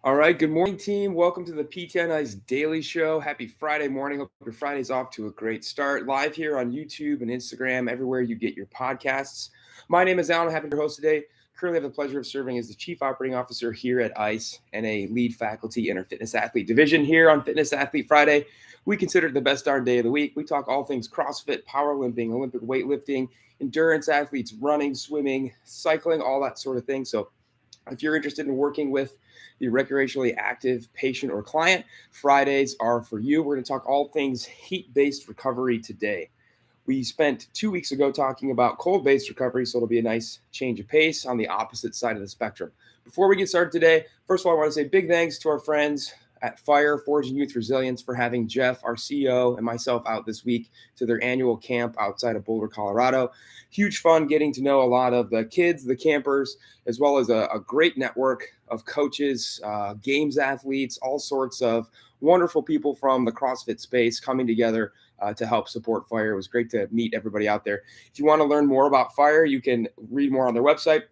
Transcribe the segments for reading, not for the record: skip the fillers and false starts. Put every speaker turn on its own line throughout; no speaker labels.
All right, good morning, team. Welcome to the PTNI's Daily Show. Happy Friday morning. Hope your Friday's off to a great start. Live here on YouTube and Instagram, everywhere you get your podcasts. My name is Alan. I'm happy to host today. Currently have the pleasure of serving as the Chief Operating Officer here at ICE and a lead faculty in our Fitness Athlete division here on Fitness Athlete Friday. We consider it the best darn day of the week. We talk all things CrossFit, powerlifting, Olympic weightlifting, endurance athletes, running, swimming, cycling, all that sort of thing. So if you're interested in working with the recreationally active patient or client, Fridays are for you. We're going to talk all things heat-based recovery today. We spent 2 weeks ago talking about cold-based recovery, so it'll be a nice change of pace on the opposite side of the spectrum. Before we get started today, first of all, I want to say big thanks to our friends at Fire Forging Youth Resilience for having Jeff, our CEO, and myself out this week to their annual camp outside of Boulder, Colorado. Huge fun getting to know a lot of the kids, the campers, as well as a great network of coaches, games athletes, all sorts of wonderful people from the CrossFit space coming together to help support Fire. It was great to meet everybody out there. If you want to learn more about Fire, you can read more on their website.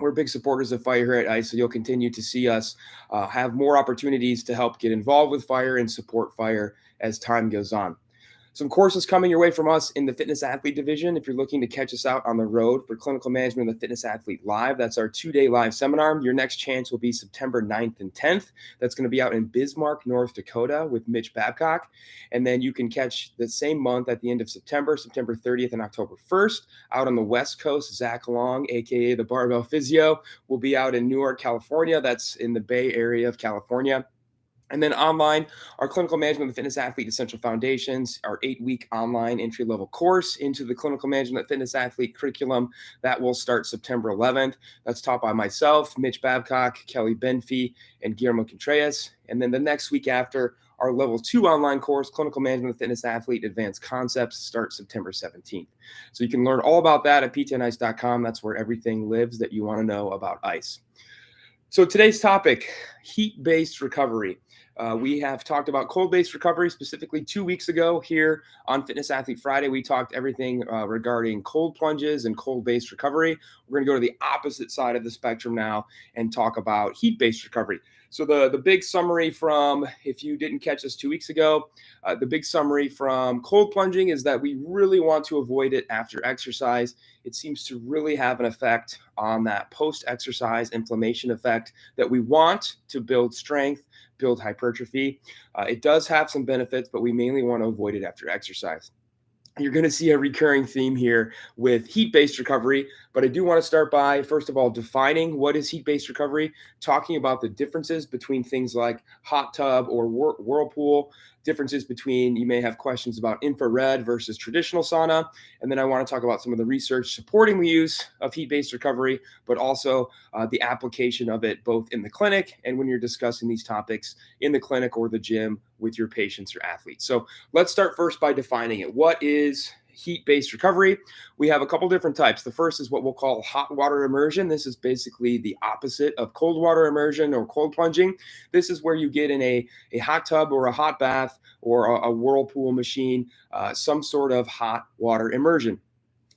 We're big supporters of Fire here at ICE, so you'll continue to see us have more opportunities to help get involved with Fire and support Fire as time goes on. Some courses coming your way from us in the Fitness Athlete division. If you're looking to catch us out on the road for Clinical Management of the Fitness Athlete Live, that's our 2-day live seminar. Your next chance will be September 9th and 10th. That's going to be out in Bismarck, North Dakota with Mitch Babcock. And then you can catch the same month at the end of September 30th and October 1st, out on the West Coast. Zach Long, aka the Barbell Physio, will be out in Newark, California. That's in the Bay Area of California. And then online, our Clinical Management of the Fitness Athlete Essential Foundations, our 8-week online entry-level course into the Clinical Management of the Fitness Athlete curriculum. That will start September 11th. That's taught by myself, Mitch Babcock, Kelly Benfee, and Guillermo Contreras. And then the next week after, our Level 2 online course, Clinical Management of the Fitness Athlete Advanced Concepts, starts September 17th. So you can learn all about that at ptnice.com. That's where everything lives that you want to know about ICE. So today's topic, heat-based recovery. We have talked about cold-based recovery specifically 2 weeks ago here on Fitness Athlete Friday. We talked everything regarding cold plunges and cold-based recovery. We're going to go to the opposite side of the spectrum now and talk about heat-based recovery. So the big summary from, if you didn't catch us 2 weeks ago, the big summary from cold plunging is that we really want to avoid it after exercise. It seems to really have an effect on that post-exercise inflammation effect that we want to build strength, build hypertrophy. It does have some benefits, but we mainly want to avoid it after exercise. You're going to see a recurring theme here with heat-based recovery, but I do want to start by, first of all, defining what is heat-based recovery, talking about the differences between things like hot tub or whirlpool, differences between, you may have questions about infrared versus traditional sauna, and then I want to talk about some of the research supporting the use of heat-based recovery, but also the application of it both in the clinic and when you're discussing these topics in the clinic or the gym with your patients or athletes. So let's start first by defining it. What is heat-based recovery? We have a couple different types. The first is what we'll call hot water immersion. This is basically the opposite of cold water immersion or cold plunging. This is where you get in a hot tub or a hot bath or a whirlpool machine, some sort of hot water immersion.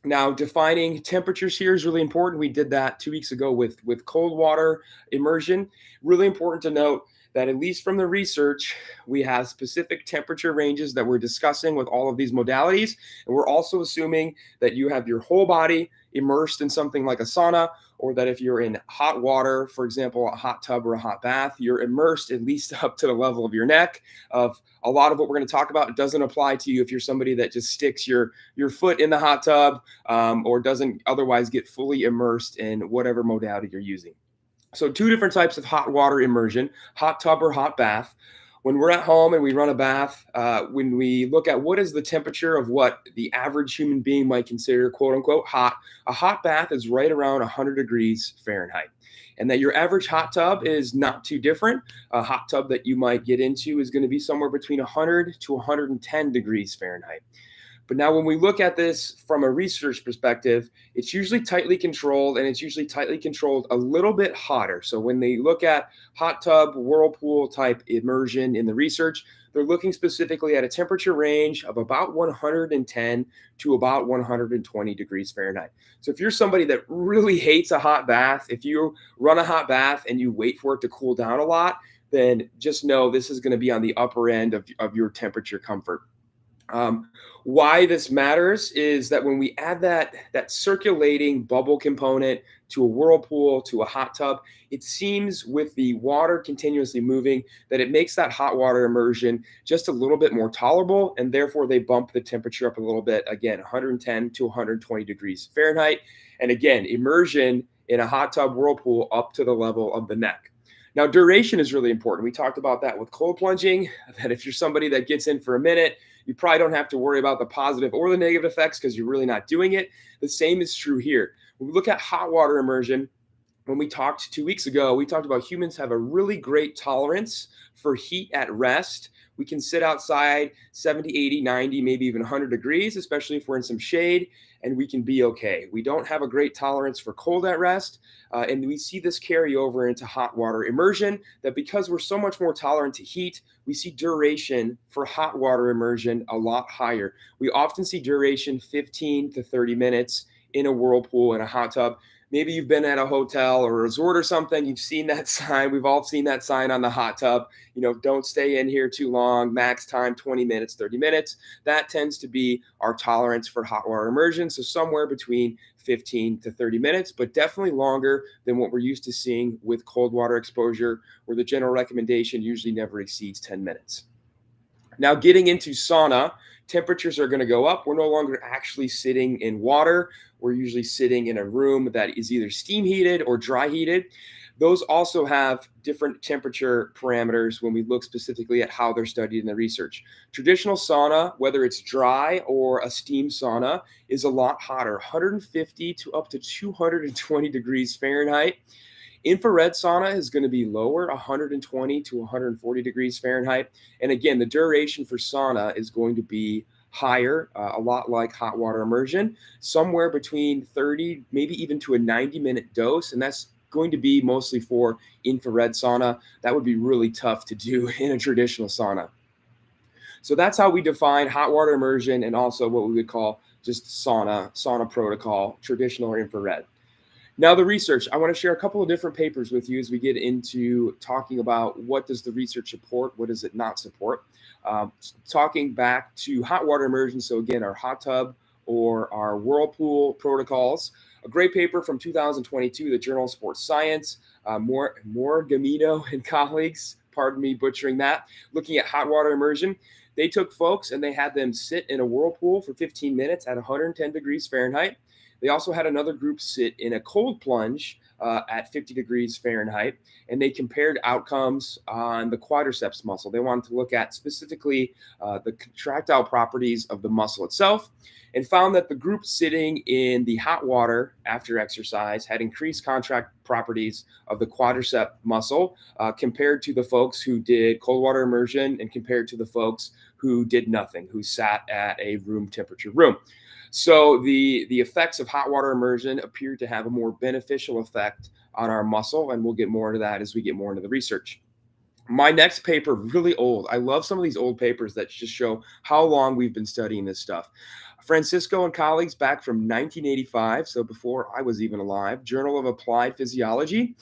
Now, defining temperatures here is really important. We did that 2 weeks ago with cold water immersion. Really important to note that at least from the research, we have specific temperature ranges that we're discussing with all of these modalities. And we're also assuming that you have your whole body immersed in something like a sauna, or that if you're in hot water, for example, a hot tub or a hot bath, you're immersed at least up to the level of your neck. Of a lot of what we're going to talk about doesn't apply to you if you're somebody that just sticks your foot in the hot tub or doesn't otherwise get fully immersed in whatever modality you're using. So 2 different types of hot water immersion, hot tub or hot bath. When we're at home and we run a bath, when we look at what is the temperature of what the average human being might consider quote unquote hot, a hot bath is right around 100 degrees Fahrenheit. And that your average hot tub is not too different. A hot tub that you might get into is going to be somewhere between 100 to 110 degrees Fahrenheit. But now when we look at this from a research perspective, it's usually tightly controlled, and it's usually tightly controlled a little bit hotter. So when they look at hot tub, whirlpool type immersion in the research, they're looking specifically at a temperature range of about 110 to about 120 degrees Fahrenheit. So if you're somebody that really hates a hot bath, if you run a hot bath and you wait for it to cool down a lot, then just know this is going to be on the upper end of your temperature comfort. Um, why this matters is that when we add that circulating bubble component to a whirlpool, to a hot tub, it seems with the water continuously moving that it makes that hot water immersion just a little bit more tolerable, and therefore they bump the temperature up a little bit. Again, 110 to 120 degrees Fahrenheit, and again, immersion in a hot tub whirlpool up to the level of the neck. Now, duration is really important. We talked about that with cold plunging, that if you're somebody that gets in for a minute, you probably don't have to worry about the positive or the negative effects because you're really not doing it. The same is true here. When we look at hot water immersion, when we talked 2 weeks ago, we talked about humans have a really great tolerance for heat at rest. We can sit outside 70, 80, 90, maybe even 100 degrees, especially if we're in some shade, and we can be okay. We don't have a great tolerance for cold at rest. And we see this carry over into hot water immersion, that because we're so much more tolerant to heat, we see duration for hot water immersion a lot higher. We often see duration 15 to 30 minutes in a whirlpool in a hot tub. Maybe you've been at a hotel or a resort or something. You've seen that sign. We've all seen that sign on the hot tub. Don't stay in here too long. Max time 20 minutes, 30 minutes. That tends to be our tolerance for hot water immersion. So somewhere between 15 to 30 minutes, but definitely longer than what we're used to seeing with cold water exposure, where the general recommendation usually never exceeds 10 minutes. Now, getting into sauna, temperatures are going to go up. We're no longer actually sitting in water. We're usually sitting in a room that is either steam heated or dry heated. Those also have different temperature parameters when we look specifically at how they're studied in the research. Traditional sauna, whether it's dry or a steam sauna, is a lot hotter, 150 to up to 220 degrees Fahrenheit. Infrared sauna is going to be lower, 120 to 140 degrees Fahrenheit. And again, the duration for sauna is going to be higher, a lot like hot water immersion, somewhere between 30, maybe even to a 90-minute dose. And that's going to be mostly for infrared sauna. That would be really tough to do in a traditional sauna. So that's how we define hot water immersion, and also what we would call just sauna protocol, traditional or infrared. Now, the research, I want to share a couple of different papers with you as we get into talking about what does the research support, what does it not support. Talking back to hot water immersion, so again, our hot tub or our whirlpool protocols. A great paper from 2022, the Journal of Sports Science, Morgamino and colleagues, pardon me butchering that, looking at hot water immersion. They took folks and they had them sit in a whirlpool for 15 minutes at 110 degrees Fahrenheit. They also had another group sit in a cold plunge at 50 degrees Fahrenheit, and they compared outcomes on the quadriceps muscle. They wanted to look at specifically the contractile properties of the muscle itself, and found that the group sitting in the hot water after exercise had increased contract properties of the quadricep muscle compared to the folks who did cold water immersion, and compared to the folks who did nothing, who sat at a room temperature room. So the effects of hot water immersion appear to have a more beneficial effect on our muscle, and we'll get more into that as we get more into the research. My next paper, really old. I love some of these old papers that just show how long we've been studying this stuff. Francisco and colleagues back from 1985, so before I was even alive, Journal of Applied Physiology,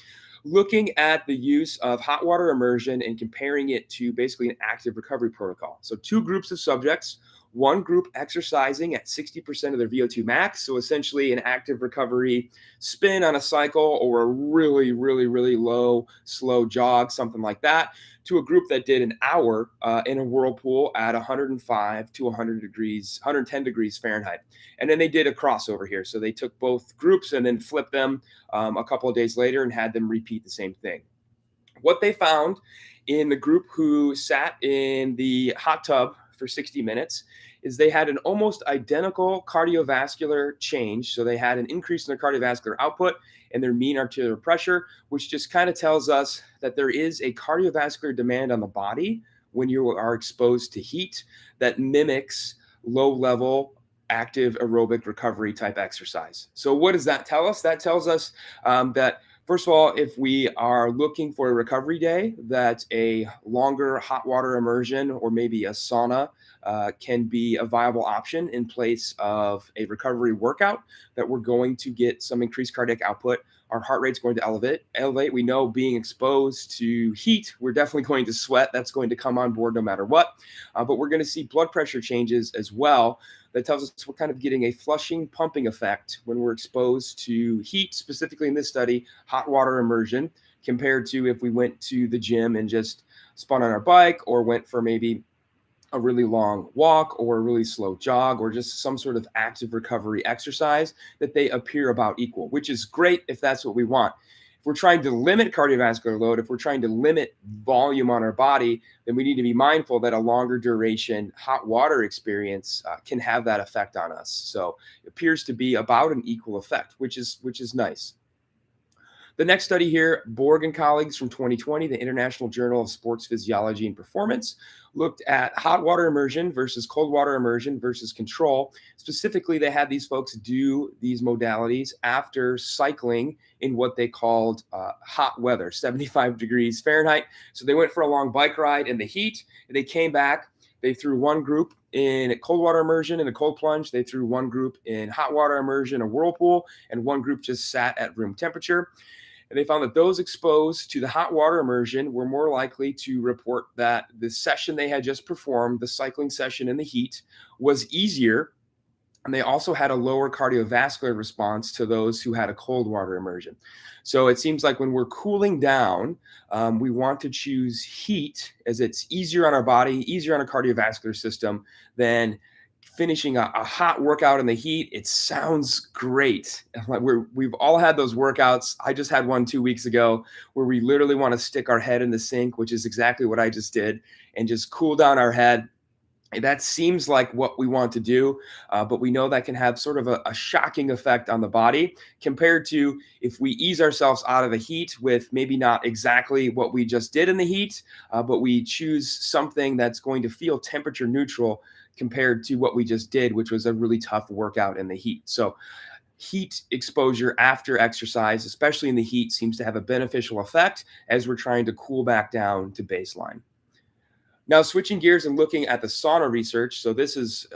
looking at the use of hot water immersion and comparing it to basically an active recovery protocol. So two groups of subjects. One group exercising at 60% of their VO2 max, so essentially an active recovery spin on a cycle or a really, really, really low, slow jog, something like that, to a group that did an hour in a whirlpool at 105 to 110 degrees Fahrenheit. And then they did a crossover here. So they took both groups and then flipped them a couple of days later and had them repeat the same thing. What they found in the group who sat in the hot tub for 60 minutes is they had an almost identical cardiovascular change. So they had an increase in their cardiovascular output and their mean arterial pressure, which just kind of tells us that there is a cardiovascular demand on the body when you are exposed to heat that mimics low-level active aerobic recovery type exercise. So what does that tell us? That tells us that First of all, if we are looking for a recovery day, that a longer hot water immersion or maybe a sauna can be a viable option in place of a recovery workout that we're going to get some increased cardiac output. Our heart rate's going to elevate. We know being exposed to heat, we're definitely going to sweat. That's going to come on board no matter what. But we're going to see blood pressure changes as well. That tells us we're kind of getting a flushing, pumping effect when we're exposed to heat, specifically in this study, hot water immersion, compared to if we went to the gym and just spun on our bike or went for maybe a really long walk or a really slow jog or just some sort of active recovery exercise, that they appear about equal, which is great if that's what we want. If we're trying to limit cardiovascular load, if we're trying to limit volume on our body, then we need to be mindful that a longer duration hot water experience can have that effect on us. So it appears to be about an equal effect, which is nice. The next study here, Borg and colleagues from 2020, the International Journal of Sports Physiology and Performance, looked at hot water immersion versus cold water immersion versus control. Specifically, they had these folks do these modalities after cycling in what they called hot weather, 75 degrees Fahrenheit. So they went for a long bike ride in the heat, and they came back. They threw one group in cold water immersion in a cold plunge. They threw one group in hot water immersion, a whirlpool, and one group just sat at room temperature. And they found that those exposed to the hot water immersion were more likely to report that the session they had just performed, the cycling session in the heat, was easier. And they also had a lower cardiovascular response to those who had a cold water immersion. So it seems like when we're cooling down, we want to choose heat as it's easier on our body, easier on our cardiovascular system than finishing a hot workout in the heat. It sounds great. We've all had those workouts. I just had one 2 weeks ago where we literally want to stick our head in the sink, which is exactly what I just did, and just cool down our head. And that seems like what we want to do, but we know that can have sort of a shocking effect on the body compared to if we ease ourselves out of the heat with maybe not exactly what we just did in the heat, but we choose something that's going to feel temperature neutral compared to what we just did, which was a really tough workout in the heat. So heat exposure after exercise, especially in the heat, seems to have a beneficial effect as we're trying to cool back down to baseline. Now, switching gears and looking at the sauna research. So this is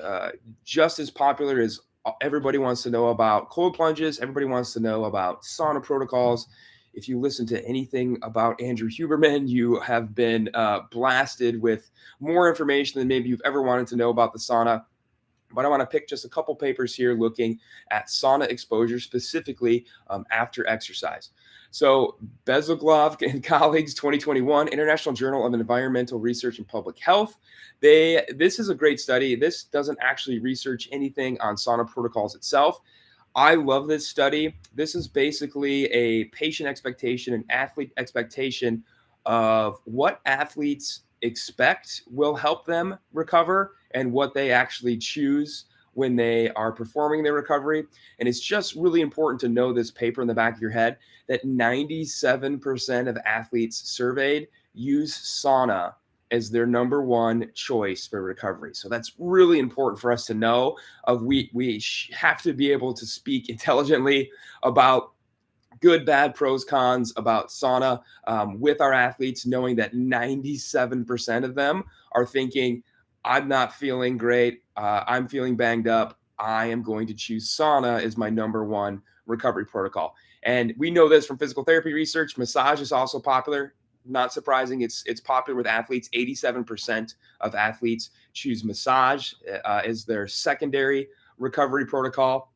just as popular as everybody wants to know about cold plunges. Everybody wants to know about sauna protocols. If you listen to anything about Andrew Huberman, you have been blasted with more information than maybe you've ever wanted to know about the sauna. But I want to pick just a couple papers here looking at sauna exposure specifically after exercise. So Bezoglov and colleagues, 2021, International Journal of Environmental Research and Public Health. This is a great study. This doesn't actually research anything on sauna protocols itself. I love this study. This is basically a patient expectation, an athlete expectation of what athletes expect will help them recover and what they actually choose when they are performing their recovery. And it's just really important to know this paper in the back of your head that 97% of athletes surveyed use sauna as their number one choice for recovery. So that's really important for us to know. We have to be able to speak intelligently about good, bad, pros, cons about sauna with our athletes, knowing that 97% of them are thinking, I'm not feeling great. I'm feeling banged up. I am going to choose sauna as my number one recovery protocol. And we know this from physical therapy research. Massage is also popular. Not surprising. It's popular with athletes. 87% of athletes choose massage as their secondary recovery protocol.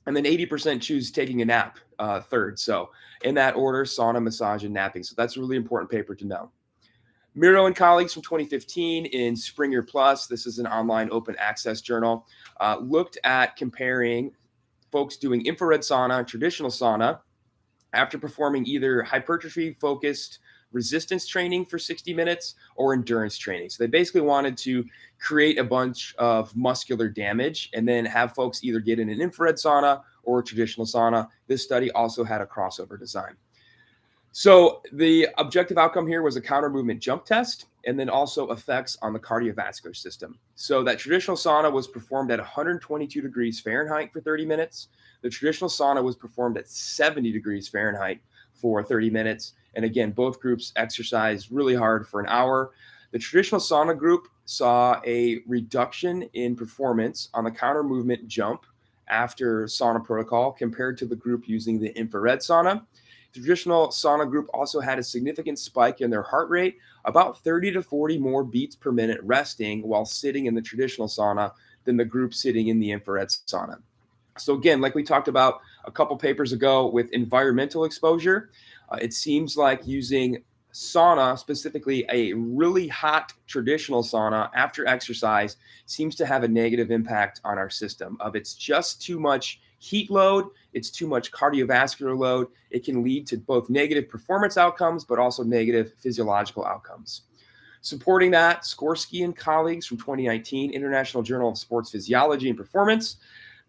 And then 80% choose taking a nap third. So in that order, sauna, massage, and napping. So that's a really important paper to know. Miro and colleagues from 2015 in Springer Plus, this is an online open access journal, looked at comparing folks doing infrared sauna, traditional sauna, after performing either hypertrophy-focused resistance training for 60 minutes or endurance training. So they basically wanted to create a bunch of muscular damage and then have folks either get in an infrared sauna or a traditional sauna. This study also had a crossover design. So the objective outcome here was a counter movement jump test and then also effects on the cardiovascular system. So that traditional sauna was performed at 122 degrees Fahrenheit for 30 minutes. The traditional sauna was performed at 70 degrees Fahrenheit for 30 minutes. And again, both groups exercised really hard for an hour. The traditional sauna group saw a reduction in performance on the counter movement jump after sauna protocol compared to the group using the infrared sauna. The traditional sauna group also had a significant spike in their heart rate, about 30 to 40 more beats per minute resting while sitting in the traditional sauna than the group sitting in the infrared sauna. So again, like we talked about a couple papers ago with environmental exposure, it seems like using sauna, specifically a really hot traditional sauna after exercise, seems to have a negative impact on our system. Of it's just too much heat load, it's too much cardiovascular load. It can lead to both negative performance outcomes, but also negative physiological outcomes. Supporting that, Skorsky and colleagues from 2019 International Journal of Sports Physiology and Performance.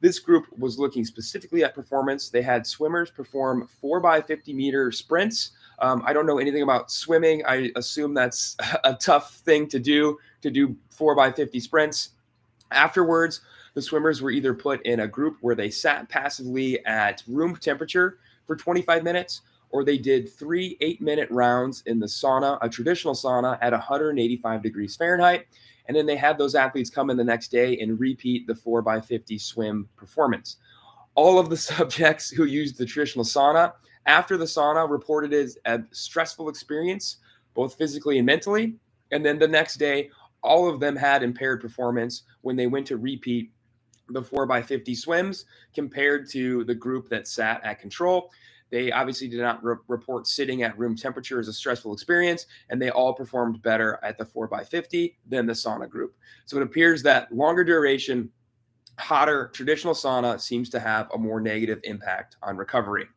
This group was looking specifically at performance. They had swimmers perform 4x50-meter sprints. I don't know anything about swimming. I assume that's a tough thing to do 4x50 sprints. Afterwards, the swimmers were either put in a group where they sat passively at room temperature for 25 minutes, or they did 3 8-minute rounds in the sauna, a traditional sauna at 185 degrees Fahrenheit. And then they had those athletes come in the next day and repeat the 4x50 swim performance. All of the subjects who used the traditional sauna after the sauna reported it as a stressful experience, both physically and mentally. And then the next day, all of them had impaired performance when they went to repeat the 4x50 swims compared to the group that sat at control. They obviously did not report sitting at room temperature as a stressful experience, and they all performed better at the 4x50 than the sauna group. So it appears that longer duration, hotter traditional sauna seems to have a more negative impact on recovery.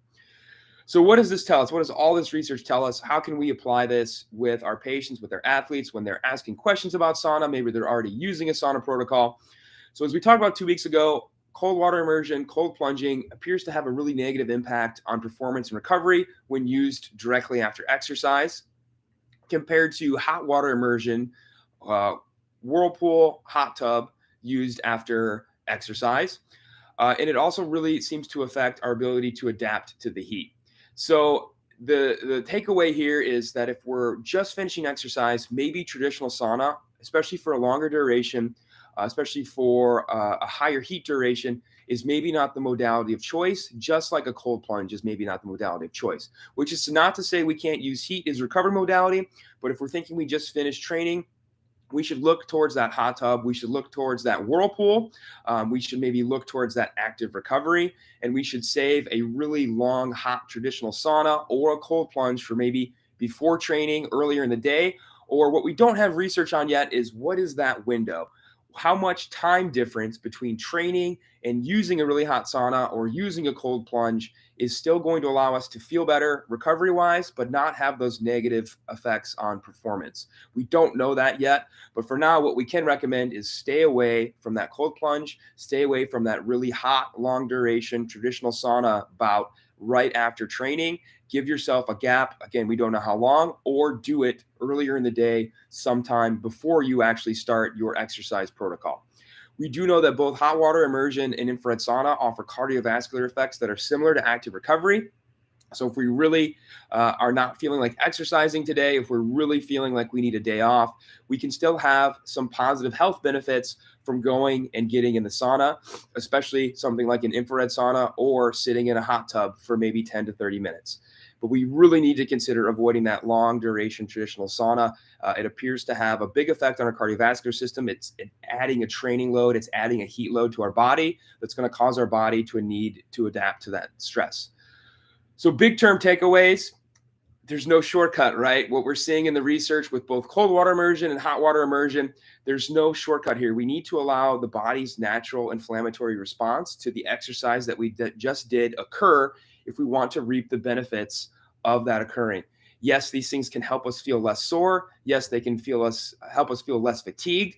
So what does this tell us? What does all this research tell us? How can we apply this with our patients, with their athletes, when they're asking questions about sauna? Maybe they're already using a sauna protocol. So as we talked about 2 weeks ago, cold water immersion, cold plunging appears to have a really negative impact on performance and recovery when used directly after exercise compared to hot water immersion, whirlpool, hot tub used after exercise. And it also really seems to affect our ability to adapt to the heat. So the takeaway here is that if we're just finishing exercise, maybe traditional sauna, especially for a longer duration, especially for a higher heat duration, is maybe not the modality of choice, just like a cold plunge is maybe not the modality of choice, which is not to say we can't use heat as recovery modality, but if we're thinking we just finished training, we should look towards that hot tub. We should look towards that whirlpool. We should maybe look towards that active recovery, and we should save a really long, hot traditional sauna or a cold plunge for maybe before training earlier in the day. Or what we don't have research on yet is what is that window? How much time difference between training and using a really hot sauna or using a cold plunge is still going to allow us to feel better recovery wise, but not have those negative effects on performance. We don't know that yet, but for now, what we can recommend is stay away from that cold plunge, stay away from that really hot, long duration traditional sauna bout right after training. Give yourself a gap. Again, we don't know how long, or do it earlier in the day, sometime before you actually start your exercise protocol. We do know that both hot water immersion and infrared sauna offer cardiovascular effects that are similar to active recovery. So if we really are not feeling like exercising today, if we're really feeling like we need a day off, we can still have some positive health benefits from going and getting in the sauna, especially something like an infrared sauna or sitting in a hot tub for maybe 10 to 30 minutes. But we really need to consider avoiding that long duration traditional sauna. It appears to have a big effect on our cardiovascular system. It's adding a training load. It's adding a heat load to our body that's going to cause our body to need to adapt to that stress. So big term takeaways, there's no shortcut, right? What we're seeing in the research with both cold water immersion and hot water immersion, there's no shortcut here. We need to allow the body's natural inflammatory response to the exercise that we just did occur if we want to reap the benefits of that occurring. Yes, these things can help us feel less sore. Yes, they can help us feel less fatigued.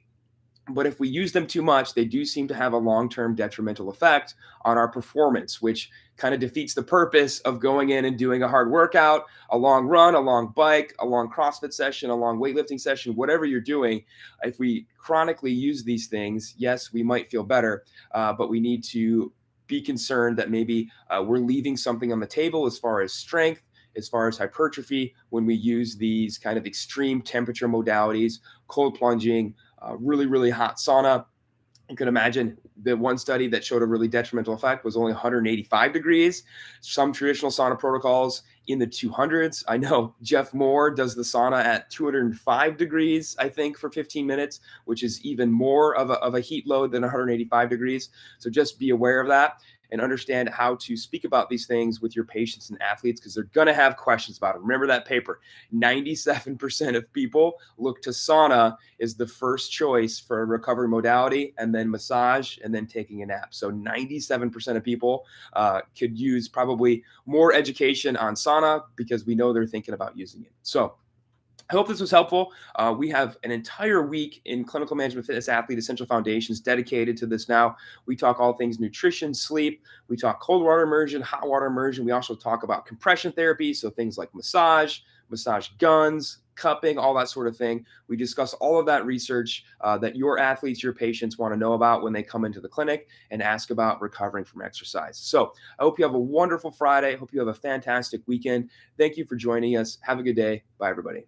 But if we use them too much, they do seem to have a long-term detrimental effect on our performance, which kind of defeats the purpose of going in and doing a hard workout, a long run, a long bike, a long CrossFit session, a long weightlifting session, whatever you're doing. If we chronically use these things, yes, we might feel better, but we need to be concerned that maybe we're leaving something on the table as far as strength, as far as hypertrophy when we use these kind of extreme temperature modalities, cold plunging, really, really hot sauna. You can imagine the one study that showed a really detrimental effect was only 185 degrees. Some traditional sauna protocols in the 200s. I know Jeff Moore does the sauna at 205 degrees, I think, for 15 minutes, which is even more of a heat load than 185 degrees. So just be aware of that and understand how to speak about these things with your patients and athletes because they're going to have questions about it. Remember that paper 97% of people look to sauna is the first choice for a recovery modality, and then massage, and then taking a nap. So 97% of people could use probably more education on sauna because we know they're thinking about using it. So I hope this was helpful. We have an entire week in Clinical Management Fitness Athlete Essential Foundations dedicated to this now. We talk all things nutrition, sleep. We talk cold water immersion, hot water immersion. We also talk about compression therapy, so things like massage guns, cupping, all that sort of thing. We discuss all of that research that your athletes, your patients want to know about when they come into the clinic and ask about recovering from exercise. So I hope you have a wonderful Friday. I hope you have a fantastic weekend. Thank you for joining us. Have a good day. Bye, everybody.